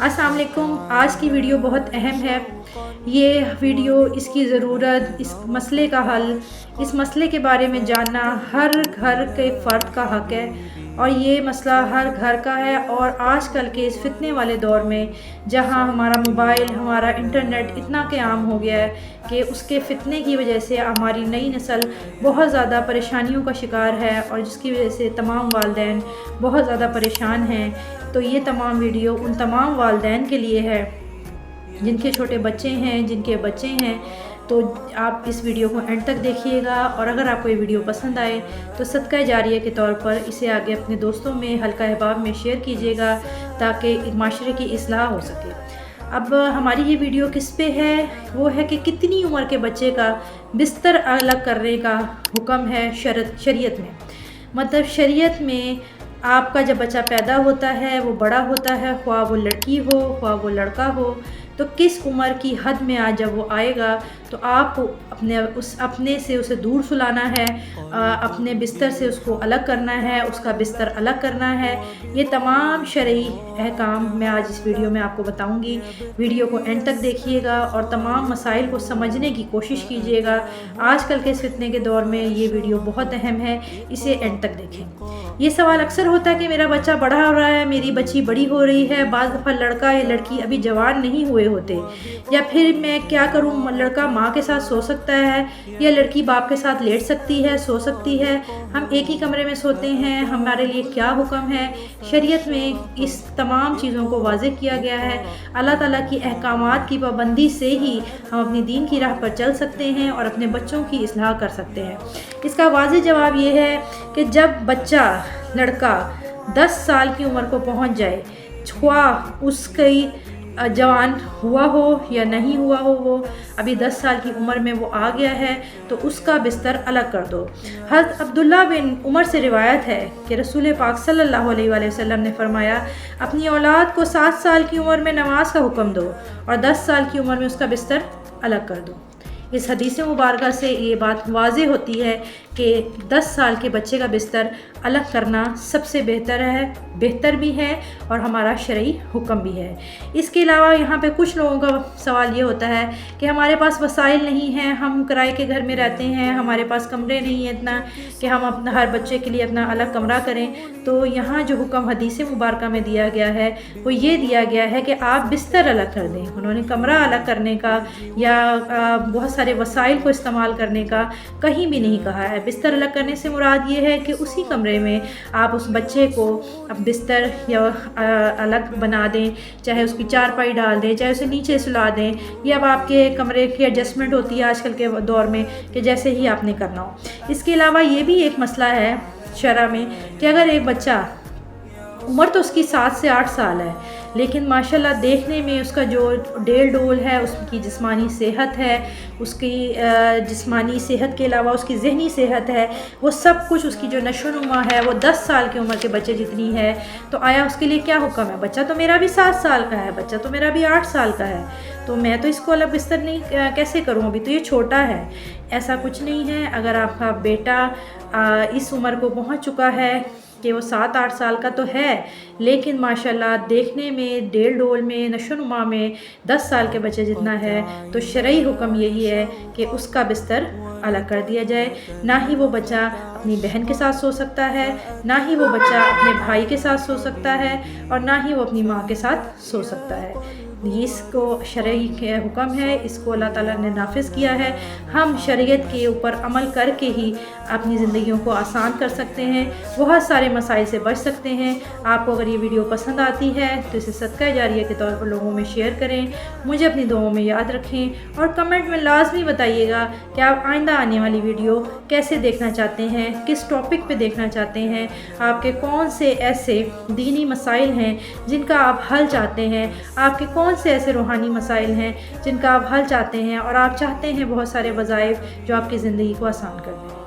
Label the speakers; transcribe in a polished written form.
Speaker 1: السلام علیکم۔ آج کی ویڈیو بہت اہم ہے۔ یہ ویڈیو اس کی ضرورت، اس مسئلے کا حل، اس مسئلے کے بارے میں جاننا ہر گھر کے فرد کا حق ہے، اور یہ مسئلہ ہر گھر کا ہے۔ اور آج کل کے اس فتنے والے دور میں جہاں ہمارا موبائل، ہمارا انٹرنیٹ اتنا کہ عام ہو گیا ہے کہ اس کے فتنے کی وجہ سے ہماری نئی نسل بہت زیادہ پریشانیوں کا شکار ہے، اور جس کی وجہ سے تمام والدین بہت زیادہ پریشان ہیں۔ تو یہ تمام ویڈیو ان تمام والدین کے لیے ہے جن کے چھوٹے بچے ہیں، جن کے بچے ہیں۔ تو آپ اس ویڈیو کو اینڈ تک دیکھیے گا، اور اگر آپ کو یہ ویڈیو پسند آئے تو صدقہ جاریہ کے طور پر اسے آگے اپنے دوستوں میں، حلقہ احباب میں شیئر کیجیے گا تاکہ معاشرے کی اصلاح ہو سکے۔ اب ہماری یہ ویڈیو کس پہ ہے؟ وہ ہے کہ کتنی عمر کے بچے کا بستر الگ کرنے کا حکم ہے شریعت میں۔ مطلب شریعت میں آپ کا جب بچہ پیدا ہوتا ہے، وہ بڑا ہوتا ہے، خواہ وہ لڑکی ہو خواہ وہ لڑکا ہو، تو کس عمر کی حد میں جب وہ آئے گا تو آپ کو اپنے سے اسے دور سلانا ہے، اپنے بستر سے اس کو الگ کرنا ہے، اس کا بستر الگ کرنا ہے۔ یہ تمام شرعی احکام میں آج اس ویڈیو میں آپ کو بتاؤں گی۔ ویڈیو کو اینڈ تک دیکھیے گا اور تمام مسائل کو سمجھنے کی کوشش کیجیے گا۔ آج کل کے اس فتنے کے دور میں یہ ویڈیو بہت اہم ہے، اسے اینڈ تک دیکھیں۔ یہ سوال اکثر ہوتا ہے کہ میرا بچہ بڑا ہو رہا ہے، میری بچی بڑی ہو رہی ہے، بعض دفعہ لڑکا یا لڑکی ابھی جوان نہیں ہوئے ہوتے، یا پھر میں کیا کروں؟ لڑکا ماں کے ساتھ سو سکتا ہے یا لڑکی باپ کے ساتھ لیٹ سکتی ہے، سو سکتی ہے؟ ہم ایک ہی کمرے میں سوتے ہیں، ہمارے لیے کیا حکم ہے؟ شریعت میں اس تمام چیزوں کو واضح کیا گیا ہے۔ اللہ تعالیٰ کی احکامات کی پابندی سے ہی ہم اپنی دین کی راہ پر چل سکتے ہیں اور اپنے بچوں کی اصلاح کر سکتے ہیں۔ اس کا واضح جواب یہ ہے کہ جب بچہ لڑکا 10 سال کی عمر کو پہنچ جائے، خواہ اس کی جوان ہوا ہو یا نہیں ہوا ہو، وہ ابھی 10 سال کی عمر میں وہ آ گیا ہے، تو اس کا بستر الگ کر دو۔ حضرت عبداللہ بن عمر سے روایت ہے کہ رسول پاک صلی اللہ علیہ وآلہ وسلم نے فرمایا، اپنی اولاد کو 7 سال کی عمر میں نماز کا حکم دو اور 10 سال کی عمر میں اس کا بستر الگ کر دو۔ اس حدیث مبارکہ سے یہ بات واضح ہوتی ہے کہ 10 سال کے بچے کا بستر الگ کرنا سب سے بہتر بھی ہے اور ہمارا شرعی حکم بھی ہے۔ اس کے علاوہ یہاں پہ کچھ لوگوں کا سوال یہ ہوتا ہے کہ ہمارے پاس وسائل نہیں ہیں، ہم کرائے کے گھر میں رہتے ہیں، ہمارے پاس کمرے نہیں ہیں اتنا کہ ہم اپنا ہر بچے کے لیے اپنا الگ کمرہ کریں۔ تو یہاں جو حکم حدیث مبارکہ میں دیا گیا ہے وہ یہ دیا گیا ہے کہ آپ بستر الگ کر دیں۔ انہوں نے کمرہ الگ کرنے کا یا بہت سارے وسائل کو استعمال کرنے کا کہیں بھی نہیں کہا ہے۔ بستر الگ کرنے سے مراد یہ ہے کہ اسی کمرے میں آپ اس بچے کو بستر یا الگ بنا دیں، چاہے اس کی چارپائی ڈال دیں، چاہے اسے نیچے سلا دیں۔ یہ اب آپ کے کمرے کی ایڈجسٹمنٹ ہوتی ہے آج کل کے دور میں کہ جیسے ہی آپ نے کرنا ہو۔ اس کے علاوہ یہ بھی ایک مسئلہ ہے شرع میں کہ اگر ایک بچہ، عمر تو اس کی 7 سے 8 سال ہے، لیکن ماشاءاللہ دیکھنے میں اس کا جو ڈیل ڈول ہے، اس کی جسمانی صحت ہے، اس کی جسمانی صحت کے علاوہ اس کی ذہنی صحت ہے، وہ سب کچھ اس کی جو نشو و نما ہے وہ 10 سال کی عمر کے بچے جتنی ہے، تو آیا اس کے لیے کیا حکم ہے؟ بچہ تو میرا بھی 7 سال کا ہے، بچہ تو میرا بھی 8 سال کا ہے، تو میں تو اس کو الگ بستر نہیں کیسے کروں؟ ابھی تو یہ چھوٹا ہے۔ ایسا کچھ نہیں ہے۔ اگر آپ کا بیٹا اس عمر کو پہنچ چکا ہے کہ وہ 7-8 سال کا تو ہے، لیکن ماشاءاللہ دیکھنے میں، ڈیل ڈول میں، نشو و نما میں 10 سال کے بچے جتنا ہے، تو شرعی حکم یہی ہے کہ اس کا بستر الگ کر دیا جائے۔ نہ ہی وہ بچہ اپنی بہن کے ساتھ سو سکتا ہے، نہ ہی وہ بچہ اپنے بھائی کے ساتھ سو سکتا ہے، اور نہ ہی وہ اپنی ماں کے ساتھ سو سکتا ہے۔ اس کو شرعی حکم ہے، اس کو اللہ تعالیٰ نے نافذ کیا ہے۔ ہم شریعت کے اوپر عمل کر کے ہی اپنی زندگیوں کو آسان کر سکتے ہیں، بہت سارے مسائل سے بچ سکتے ہیں۔ آپ کو اگر یہ ویڈیو پسند آتی ہے تو اسے صدقہ جاریہ کے طور پر لوگوں میں شیئر کریں، مجھے اپنی دعاؤں میں یاد رکھیں، اور کمنٹ میں لازمی بتائیے گا کہ آپ آئندہ آنے والی ویڈیو کیسے دیکھنا چاہتے ہیں، کس ٹاپک پہ دیکھنا چاہتے ہیں، آپ کے کون سے ایسے دینی مسائل ہیں جن کا آپ حل چاہتے ہیں، آپ کے کون سے ایسے روحانی مسائل ہیں جن کا آپ حل چاہتے ہیں، اور آپ چاہتے ہیں بہت سارے وظائف جو آپ کی زندگی کو آسان کر دیں۔